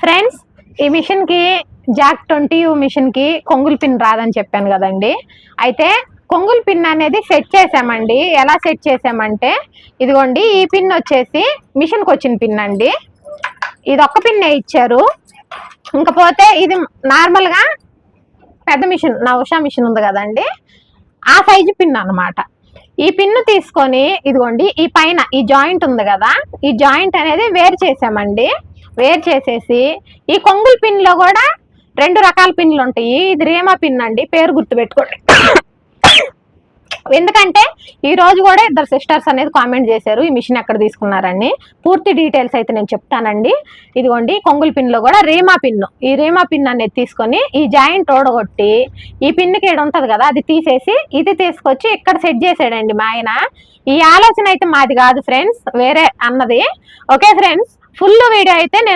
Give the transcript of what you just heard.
Friends, ఈ machine కి Jack 20 machine కి కొంగుల్ పిన్ రాదని చెప్పాను కదండి. అయితే కొంగుల్ పిన్ అనేది సెట్ చేసామండి. ఎలా సెట్ చేసామంటే ఇదిగోండి, ఈ పిన్ వచ్చేసి మిషన్ కి వచ్చిన పిన్ అండి. ఇది ఒక్క పిన్నే ఇచ్చారు. ఇంకపోతే ఇది నార్మల్ గా పెద్ద మిషన్, నా ఉషా మిషన్ ఉంది కదండి, ఆ సైజు పిన్ అన్నమాట. ఈ పిన్ను తీసుకొని ఇదిగోండి, ఈ పైన ఈ జాయింట్ ఉంది కదా, ఈ జాయింట్ అనేది వేరు చేసామండి. వేరు చేసేసి ఈ కొంగుల్ పిన్ లో కూడా 2 రకాల పిన్లు ఉంటాయి. ఇది రీమా పిన్ అండి, పేరు గుర్తుపెట్టుకోండి. ఎందుకంటే ఈ రోజు కూడా ఇద్దరు సిస్టర్స్ అనేది కామెంట్ చేశారు ఈ మిషన్ ఎక్కడ తీసుకున్నారని. పూర్తి డీటెయిల్స్ అయితే నేను చెప్తానండి. ఇదిగోండి, కొంగుల్ పిన్ లో కూడా రీమా పిన్, ఈ రీమా పిన్ అనేది తీసుకొని ఈ జాయింట్ ఓడగొట్టి ఈ పిన్కి ఏడు ఉంటది కదా, అది తీసేసి ఇది తీసుకొచ్చి ఇక్కడ సెట్ చేసాడండి మా ఆయన. ఈ ఆలోచన అయితే మాది కాదు ఫ్రెండ్స్, వేరే అన్నది. ఓకే ఫ్రెండ్స్, ఫుల్ వీడియో అయితే నేను